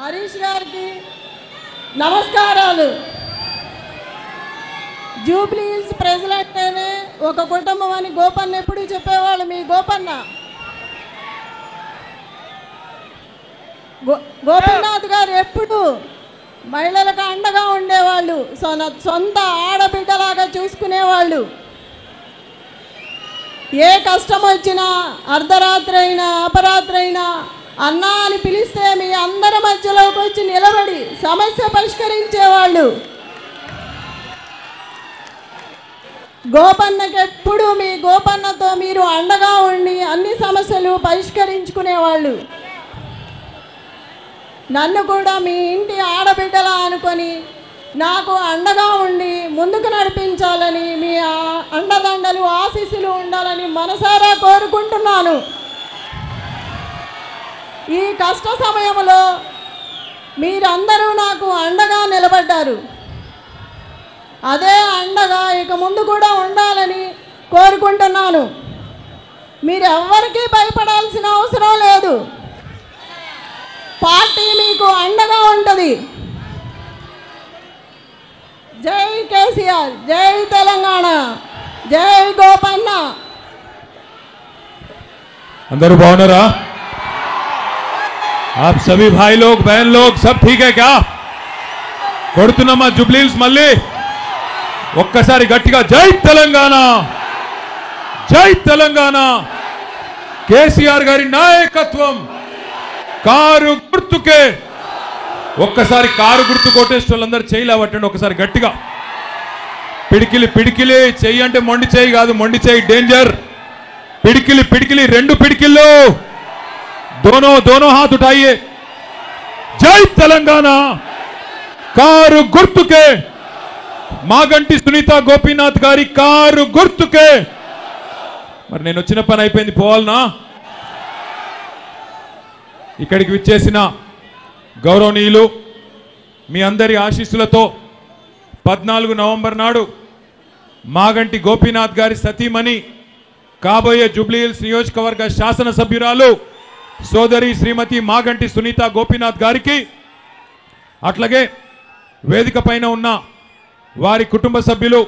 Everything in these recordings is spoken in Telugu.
హరీష్ గారికి నమస్కారాలు. జూబ్లీ హిల్స్ ప్రజలంటేనే ఒక కుటుంబం అని గోపన్న ఎప్పుడు చెప్పేవాళ్ళు. మీ గోపన్న గోపీనాథ్ గారు ఎప్పుడు మహిళలకు అండగా ఉండేవాళ్ళు, సొంత ఆడబిడ్డలాగా చూసుకునేవాళ్ళు. ఏ కష్టం వచ్చినా అర్ధరాత్రి అయినా అపరాత్రి అయినా అన్నా అని పిలిస్తే మీ అందరి మధ్యలోకి వచ్చి నిలబడి సమస్య పరిష్కరించేవాళ్ళు. గోపన్నకి ఎప్పుడు మీ గోపన్నతో మీరు అండగా ఉండి అన్ని సమస్యలు పరిష్కరించుకునేవాళ్ళు. నన్ను కూడా మీ ఇంటి ఆడబిడ్డలా అనుకొని నాకు అండగా ఉండి ముందుకు నడిపించాలని, మీ అండదండలు ఆశీస్సులు ఉండాలని మనసారా కోరుకుంటున్నాను. ఈ కష్ట సమయంలో మీరందరూ నాకు అండగా నిలబడ్డారు. అదే అండగా ఇక ముందు కూడా ఉండాలని కోరుకుంటున్నాను. మీరు ఎవ్వరికీ భయపడాల్సిన అవసరం లేదు. పార్టీ మీకు అండగా ఉంటుంది. జై కేసీఆర్, జై తెలంగాణ, జై గోపన్న. अंदर बावनरा आप सभी भाई लोग बहन लोग सब ठीक है क्या? కొడుతున్నమ్మా జూబ్లీ హిల్స్ మళ్ళీ ఒక్కసారి గట్టిగా జై తెలంగాణ, జై తెలంగాణ. కేసీఆర్ గారి నాయకత్వం కారు గుర్తుకే. ఒక్కసారి కారు గుర్తు కొట్టేసిన వాళ్ళందరూ చేయి లేవట్టండి ఒకసారి గట్టిగా. పిడికిలి పిడికిలి చెయ్యి అంటే మొండి చెయ్యి కాదు, మొండి చెయ్యి డేంజర్. పిడికిలి పిడికిలి రెండు పిడికిల్లో दोनों दोनों हाथ उठाइए. जय तेलंगाना. కారు గుర్తుకే మాగంటి సునీత గోపీనాథ్ గారి కారు గుర్తుకే. మరి నేను వచ్చిన పని అయిపోయింది, పోవాలనా? ఇక్కడికి విచ్చేసిన గౌరవనీయులు మీ అందరి ఆశీస్సులతో 14 నవంబర్ నాడు మాగంటి గోపీనాథ్ గారి సతీమణి కాబోయే జూబ్లీ హిల్స్ నియోజకవర్గ శాసనసభ్యురాలు సోదరి శ్రీమతి మాగంటి సునీత గోపీనాథ్ గారికి, అట్లాగే వేదిక పైన ఉన్న వారి కుటుంబ సభ్యులు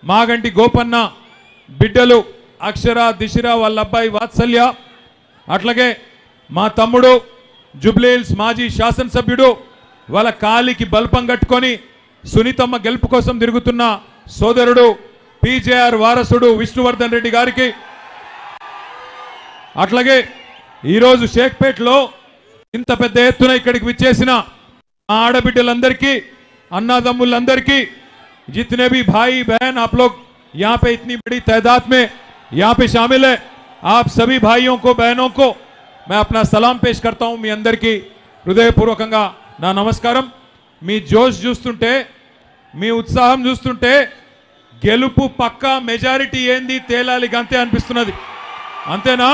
మాగంటి గోపన్న బిడ్డలు అక్షర, దిశర, వాళ్ళ అబ్బాయి వాత్సల్య, అట్లాగే మా తమ్ముడు జూబ్లీ హిల్స్ మాజీ శాసనసభ్యుడు వాళ్ళ కాలికి బల్పం కట్టుకొని సునీతమ్మ గెలుపు కోసం తిరుగుతున్న సోదరుడు పీజేఆర్ వారసుడు విష్ణువర్ధన్ రెడ్డి గారికి, అట్లాగే ఈరోజు షేక్పేట్లో ఇంత పెద్ద ఎత్తున ఇక్కడికి విచ్చేసిన ఆడబిడ్డలందరికీ, अन्नादम्मुलंदरिकी, जितने भी भाई बहन आप लोग यहाँ पे इतनी बड़ी तादाद में यहाँ पे शामिल है, आप सभी भाइयों को बहनों को मैं अपना सलाम पेश करता हूँ. मी अंदरिकी हृदयपूर्वకంగా నా నమస్కారం. మీ జోష్ చూస్తుంటే, మీ ఉత్సాహం చూస్తుంటే గెలుపు పక్కా, మెజారిటీ ఏంది తేలాలి గంతే అనిపిస్తున్నది. అంతేనా?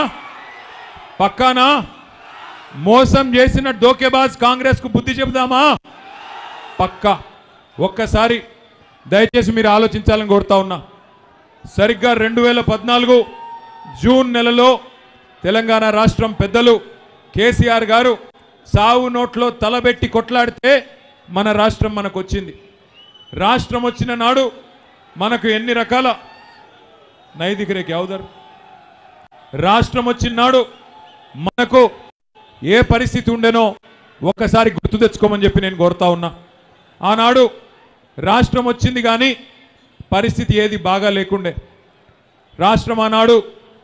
పక్కానా? మోసం చేసిన దోకేబాజ్ కాంగ్రెస్ కు బుద్ధి చెబుదామా? పక్కా. ఒక్కసారి దయచేసి మీరు ఆలోచించాలని కోరుతా ఉన్నా. సరిగ్గా 2014 జూన్ నెలలో తెలంగాణ రాష్ట్రం పెద్దలు కేసీఆర్ గారు సావు నోట్లో తలబెట్టి కొట్లాడితే మన రాష్ట్రం మనకు వచ్చింది. రాష్ట్రం వచ్చిన నాడు మనకు ఎన్ని రకాల నైతికరేకి అవుదరు, రాష్ట్రం వచ్చిన నాడు మనకు ఏ పరిస్థితి ఉండేనో ఒక్కసారి గుర్తు తెచ్చుకోమని చెప్పి నేను కోరుతా ఉన్నా. ఆనాడు రాష్ట్రం వచ్చింది కానీ పరిస్థితి ఏది బాగా లేకుండే. రాష్ట్రం ఆనాడు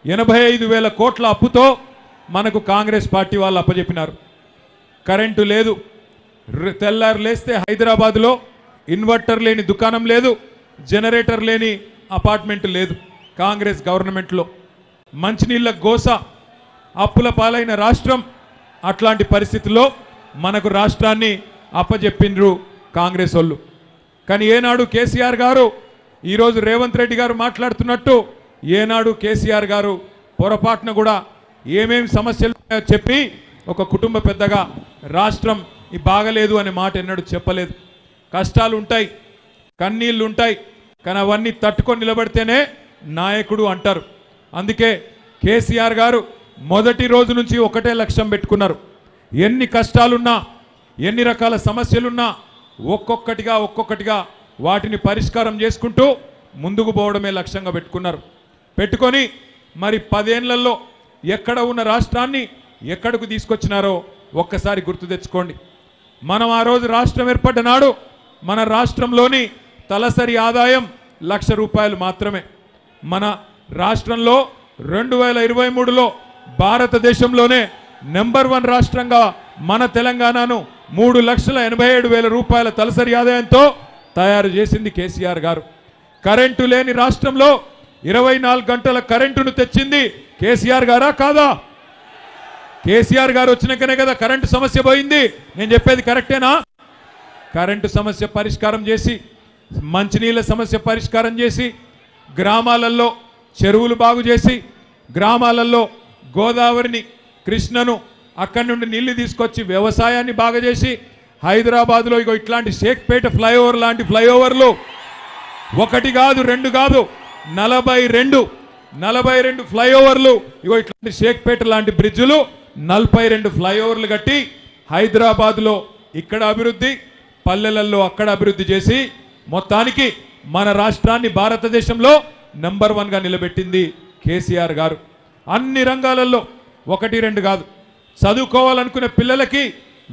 85,000 కోట్ల అప్పుతో మనకు కాంగ్రెస్ పార్టీ వాళ్ళు అప్పచెప్పినారు. కరెంటు లేదు, తెల్లారు లేస్తే హైదరాబాద్లో ఇన్వర్టర్ లేని దుకాణం లేదు, జనరేటర్ లేని అపార్ట్మెంట్ లేదు కాంగ్రెస్ గవర్నమెంట్లో. మంచినీళ్ళ గోస, అప్పుల పాలైన రాష్ట్రం. అట్లాంటి పరిస్థితుల్లో మనకు రాష్ట్రాన్ని అప్పచెప్పిండ్రు కాంగ్రెస్ వాళ్ళు. కానీ ఏనాడు కేసీఆర్ గారు, ఈరోజు రేవంత్ రెడ్డి గారు మాట్లాడుతున్నట్టు, ఏనాడు కేసీఆర్ గారు పొరపాటున కూడా ఏమేమి సమస్యలు చెప్పి ఒక కుటుంబ పెద్దగా రాష్ట్రం ఈ బాగలేదు అనే మాట ఎన్నడూ చెప్పలేదు. కష్టాలు ఉంటాయి, కన్నీళ్ళు ఉంటాయి, కానీ అవన్నీ తట్టుకొని నిలబడితేనే నాయకుడు అంటారు. అందుకే కేసీఆర్ గారు మొదటి రోజు నుంచి ఒకటే లక్ష్యం పెట్టుకున్నారు. ఎన్ని కష్టాలున్నా, ఎన్ని రకాల సమస్యలున్నా ఒక్కొక్కటిగా వాటిని పరిష్కారం చేసుకుంటూ ముందుకు పోవడమే లక్ష్యంగా పెట్టుకొని మరి 10 ఏళ్లలో ఎక్కడ ఉన్న రాష్ట్రాన్ని ఎక్కడకు తీసుకొచ్చినారో ఒక్కసారి గుర్తు తెచ్చుకోండి. మనం ఆ రోజు రాష్ట్రం ఏర్పడ్డ నాడు మన రాష్ట్రంలోని తలసరి ఆదాయం ₹1,00,000 మాత్రమే. మన రాష్ట్రంలో 2023లో భారతదేశంలోనే నెంబర్ 1 రాష్ట్రంగా మన తెలంగాణను ₹3,87,000 తలసరి ఆదాయంతో తయారు చేసింది కేసీఆర్ గారు. కరెంటు లేని రాష్ట్రంలో 24 గంటల కరెంటును తెచ్చింది కేసీఆర్ గారా కాదా? కేసీఆర్ గారు వచ్చినాకనే కదా కరెంటు సమస్య పోయింది. నేను చెప్పేది కరెక్టేనా? కరెంటు సమస్య పరిష్కారం చేసి, మంచినీళ్ళ సమస్య పరిష్కారం చేసి, గ్రామాలలో చెరువులు బాగు చేసి, గ్రామాలలో గోదావరిని కృష్ణను అక్కడి నుండి నీళ్లు తీసుకొచ్చి వ్యవసాయాన్ని బాగా చేసి, హైదరాబాద్లో ఇగో ఇట్లాంటి షేక్పేట ఫ్లైఓవర్ లాంటి ఫ్లైఓవర్లు ఒకటి కాదు, 2 కాదు, 42 ఫ్లైఓవర్లు, ఇగో ఇట్లాంటి షేక్పేట లాంటి బ్రిడ్జులు 42 ఫ్లైఓవర్లు కట్టి హైదరాబాద్లో ఇక్కడ అభివృద్ధి, పల్లెలలో అక్కడ అభివృద్ధి చేసి మొత్తానికి మన రాష్ట్రాన్ని భారతదేశంలో నెంబర్ 1గా నిలబెట్టింది కేసీఆర్ గారు. అన్ని రంగాలలో 1, 2 కాదు, చదువుకోవాలనుకునే పిల్లలకి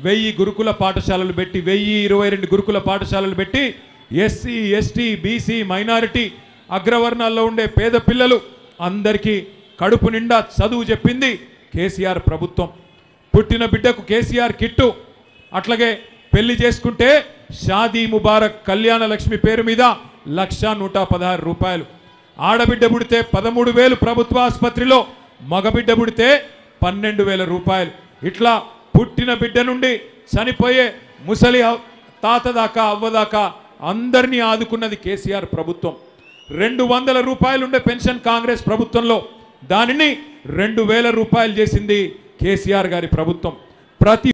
1000 గురుకుల పాఠశాలలు పెట్టి, 1022 గురుకుల పాఠశాలలు పెట్టి ఎస్సీ, ఎస్టీ, బీసీ, మైనారిటీ, అగ్రవర్ణాల్లో ఉండే పేద పిల్లలు అందరికీ కడుపు నిండా చదువు చెప్పింది కేసీఆర్ ప్రభుత్వం. పుట్టిన బిడ్డకు కేసీఆర్ కిట్టు, అట్లాగే పెళ్లి చేసుకుంటే షాదీ ముబారక్ కళ్యాణ లక్ష్మి పేరు మీద ₹1,116. ఆడబిడ్డ పుడితే 13,000 ప్రభుత్వ ఆసుపత్రిలో, మగబిడ్డ పుడితే ₹12,000. ఇట్లా పుట్టిన బిడ్డ నుండి చనిపోయే ముసలి తాత దాకా అవ్వ దాకా అందరినీ ఆదుకున్నది కేసీఆర్ ప్రభుత్వం. ₹200 ఉండే పెన్షన్ కాంగ్రెస్ ప్రభుత్వంలో దానిని ₹2,000 చేసింది కేసీఆర్ గారి ప్రభుత్వం. ప్రతి